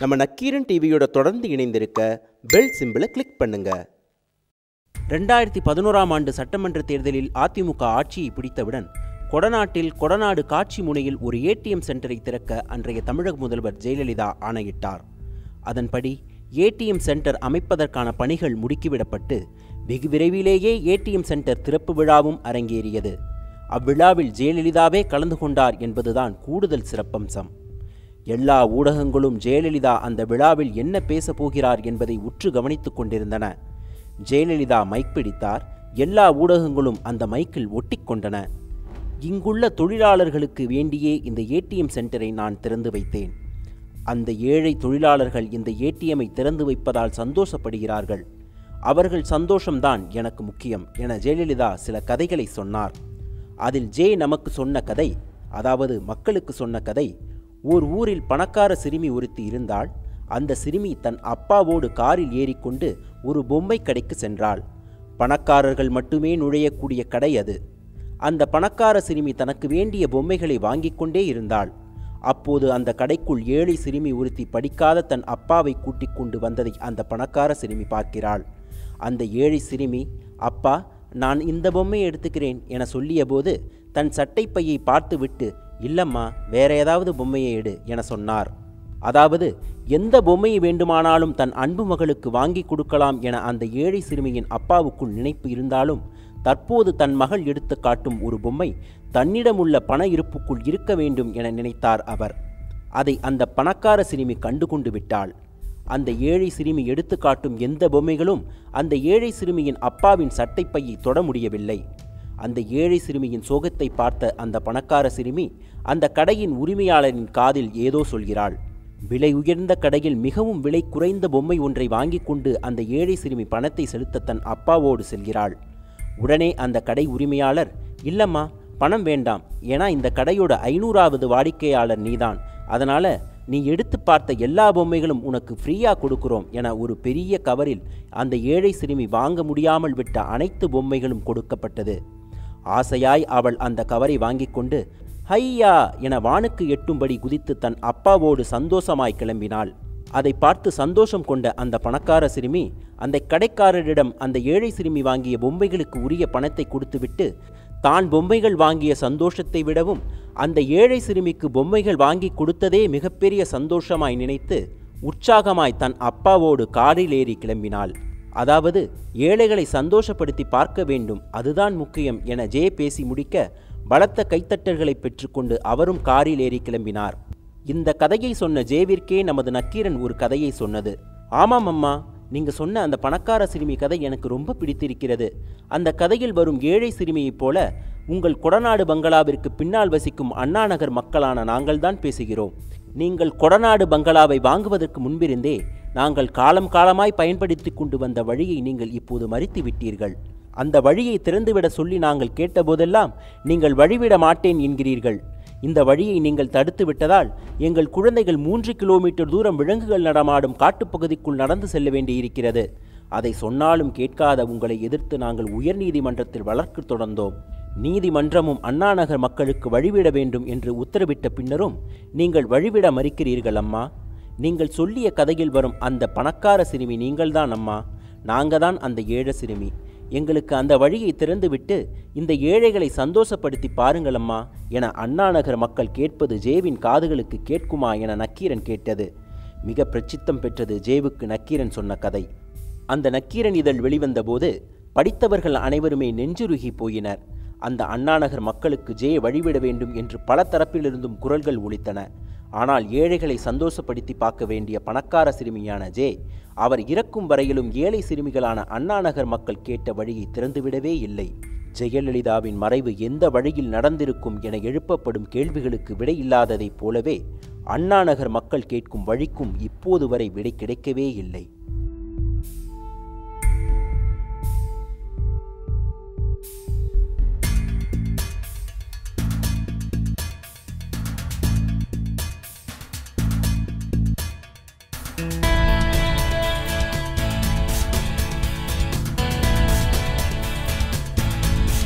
நம்ம நக்கீரன் டிவியோட தொடர்ந்து இணைந்திருக்க பெல் சிம்பிளை கிளிக் பண்ணுங்க. 2011ஆம் ஆண்டு சட்டமன்ற தேர்தலில் அதிமுக ஆட்சியை பிடித்தவுடன் கொடநாட்டில் கொடநாடு காட்சி முனையில் ஒரு ஏடிஎம் சென்டரை திறக்க அன்றைய தமிழக முதல்வர் ஜெயலலிதா ஆணையிட்டார். அதன்படி ஏடிஎம் சென்டர் அமைப்பதற்கான பணிகள் முடுக்கிவிடப்பட்டு வெகு விரைவிலேயே ஏடிஎம் சென்டர் திறப்பு விழாவும் அரங்கேறியது. அவ்விழாவில் ஜெயலலிதாவே கலந்து கொண்டார் என்பதுதான் கூடுதல் சிறப்பம்சம். எல்லா ஊடகங்களும் ஜெயலலிதா அந்த விழாவில் என்ன பேச போகிறார் என்பதை உற்று கவனித்துக் கொண்டிருந்தன. ஜெயலலிதா மைக் பிடித்தார். எல்லா ஊடகங்களும் அந்த மைக்கில் ஒட்டிக்கொண்டன. இங்குள்ள தொழிலாளர்களுக்கு வேண்டியே இந்த ஏடிஎம் சென்டரை நான் திறந்து வைத்தேன். அந்த ஏழை தொழிலாளர்கள் இந்த ஏடிஎம்மை திறந்து வைப்பதால் சந்தோஷப்படுகிறார்கள். அவர்கள் சந்தோஷம்தான் எனக்கு முக்கியம் என ஜெயலலிதா சில கதைகளை சொன்னார். அதில் நமக்கு சொன்ன கதை, அதாவது மக்களுக்கு சொன்ன கதை, ஓர் ஊரில் பணக்கார சிறுமி ஒருத்தி இருந்தாள். அந்த சிறுமி தன் அப்பாவோடு காரில் ஏறிக்கொண்டு ஒரு பொம்மை கடைக்கு சென்றாள். பணக்காரர்கள் மட்டுமே நுழையக்கூடிய கடை அது. அந்த பணக்கார சிறுமி தனக்கு வேண்டிய பொம்மைகளை வாங்கிக் கொண்டே இருந்தாள். அப்போது அந்த கடைக்குள் ஏழை சிறுமி ஒருத்தி படிக்காத தன் அப்பாவை கூட்டிக் கொண்டு வந்ததை அந்த பணக்கார சிறுமி பார்க்கிறாள். அந்த ஏழை சிறுமி, அப்பா, நான் இந்த பொம்மையை எடுத்துக்கிறேன் என சொல்லிய போது தன் சட்டைப்பையை பார்த்துவிட்டு, இல்லம்மா, வேற ஏதாவது பொம்மையை எடு என சொன்னார். அதாவது எந்த பொம்மையை வேண்டுமானாலும் தன் அன்பு மகளுக்கு வாங்கி கொடுக்கலாம் என அந்த ஏழை சிறுமியின் அப்பாவுக்குள் நினைப்பு இருந்தாலும் தற்போது தன் மகள் எடுத்து காட்டும் ஒரு பொம்மை தன்னிடமுள்ள பண இருப்புக்குள் இருக்க வேண்டும் என நினைத்தார் அவர். அதை அந்த பணக்கார சிறுமி கண்டுகொண்டு விட்டாள். அந்த ஏழை சிறுமி எடுத்து காட்டும் எந்த பொம்மைகளும் அந்த ஏழை சிறுமியின் அப்பாவின் சட்டைப்பையை தொட முடியவில்லை. அந்த ஏழை சிறுமியின் சோகத்தை பார்த்த அந்த பணக்கார சிறுமி அந்த கடையின் உரிமையாளரின் காதில் ஏதோ சொல்கிறாள். விலை உயர்ந்த கடையில் மிகவும் விலை குறைந்த பொம்மை ஒன்றை வாங்கி கொண்டு அந்த ஏழை சிறுமி பணத்தை செலுத்த தன் அப்பாவோடு செல்கிறாள். உடனே அந்த கடை உரிமையாளர், இல்லம்மா, பணம் வேண்டாம், ஏன்னா இந்த கடையோட 500வது வாடிக்கையாளர் நீதான், அதனால நீ எடுத்து பார்த்த எல்லா பொம்மைகளும் உனக்கு ஃப்ரீயா கொடுக்கிறோம் என ஒரு பெரிய கவரில் அந்த ஏழை சிறுமி வாங்க முடியாமல் விட்ட அனைத்து பொம்மைகளும் கொடுக்கப்பட்டது. ஆசையாய் அவள் அந்த கவரை வாங்கி கொண்டு ஹையா என வானுக்கு எட்டும்படி குதித்து தன் அப்பாவோடு சந்தோஷமாய் கிளம்பினாள். அதை பார்த்து சந்தோஷம் கொண்ட அந்த பணக்கார சிறுமி அந்த கடைக்காரரிடம் அந்த ஏழை சிறுமி வாங்கிய பொம்மைகளுக்கு உரிய பணத்தை கொடுத்துவிட்டு தான் பொம்மைகள் வாங்கிய சந்தோஷத்தை விடவும் அந்த ஏழை சிறுமிக்கு பொம்மைகள் வாங்கி கொடுத்ததே மிகப்பெரிய சந்தோஷமாய் நினைத்து உற்சாகமாய் தன் அப்பாவோடு காரில் ஏறி கிளம்பினாள். அதாவது ஏழைகளை சந்தோஷப்படுத்தி பார்க்க வேண்டும், அதுதான் முக்கியம் என பேசி முடிக்க பலத்த கைத்தட்டல்களை பெற்றுக்கொண்டு அவரும் காரில் ஏறி கிளம்பினார். இந்த கதையை சொன்ன ஜேவிற்கே நமது நக்கீரன் ஒரு கதையை சொன்னது. ஆமாம் அம்மா, நீங்க சொன்ன அந்த பணக்கார சிறுமி கதை எனக்கு ரொம்ப பிடித்திருக்கிறது. அந்த கதையில் வரும் ஏழை சிறுமியைப் போல உங்கள் கொடநாடு பங்களாவிற்கு பின்னால் வசிக்கும் அண்ணா நகர் மக்களான நாங்கள்தான் பேசுகிறோம். நீங்கள் கொடநாடு பங்களாவை வாங்குவதற்கு முன்பிருந்தே நாங்கள் காலம் காலமாய் பயன்படுத்தி கொண்டு வந்த வழியை நீங்கள் இப்போது மறித்து விட்டீர்கள். அந்த வழியை திறந்துவிட சொல்லி நாங்கள் கேட்டபோதெல்லாம் நீங்கள் வழிவிட மாட்டேன் என்கிறீர்கள். இந்த வழியை நீங்கள் தடுத்து விட்டதால் எங்கள் குழந்தைகள் 3 கிலோமீட்டர் தூரம் விலங்குகள் நடமாடும் காட்டுப்பகுதிக்குள் நடந்து செல்ல வேண்டியிருக்கிறது. அதை சொன்னாலும் கேட்காத உங்களை எதிர்த்து நாங்கள் உயர்நீதிமன்றத்தில் வழக்கு தொடர்ந்தோம். நீதிமன்றமும் அண்ணாநகர் மக்களுக்கு வழிவிட வேண்டும் என்று உத்தரவிட்ட பின்னரும் நீங்கள் வழிவிட மறுக்கிறீர்கள் அம்மா. நீங்கள் சொல்லிய கதையில் வரும் அந்த பணக்கார சிறுமி நீங்கள்தான் அம்மா. நாங்கள் தான் அந்த ஏழை சிறுமி. எங்களுக்கு அந்த வழியை திறந்துவிட்டு இந்த ஏழைகளை சந்தோஷப்படுத்தி பாருங்கள் அம்மா என அண்ணாநகர் மக்கள் கேட்பது ஜேவின் காதுகளுக்கு கேட்குமா என நக்கீரன் கேட்டது. மிக பிரசித்தம் பெற்றது ஜேவுக்கு நக்கீரன் சொன்ன கதை. அந்த நக்கீரன் இதழ் வெளிவந்த போது படித்தவர்கள் அனைவருமே நெஞ்சுருகி போயினர். அந்த அண்ணாநகர் மக்களுக்கு வழிவிட வேண்டும் என்று பல தரப்பிலிருந்தும் குரல்கள் ஒலித்தன. ஆனால் ஏழைகளை சந்தோஷப்படுத்தி பார்க்க வேண்டிய பணக்கார சிறுமியான அவர் இறக்கும் வரையிலும் ஏழை சிறுமிகளான அண்ணாநகர் மக்கள் கேட்ட வழியை திறந்துவிடவே இல்லை. ஜெயலலிதாவின் மறைவு எந்த வழியில் நடந்திருக்கும் என எழுப்பப்படும் கேள்விகளுக்கு விடை இல்லாததைப் போலவே அண்ணாநகர் மக்கள் கேட்கும் வழிக்கும் இப்போது வரை விடை கிடைக்கவே இல்லை.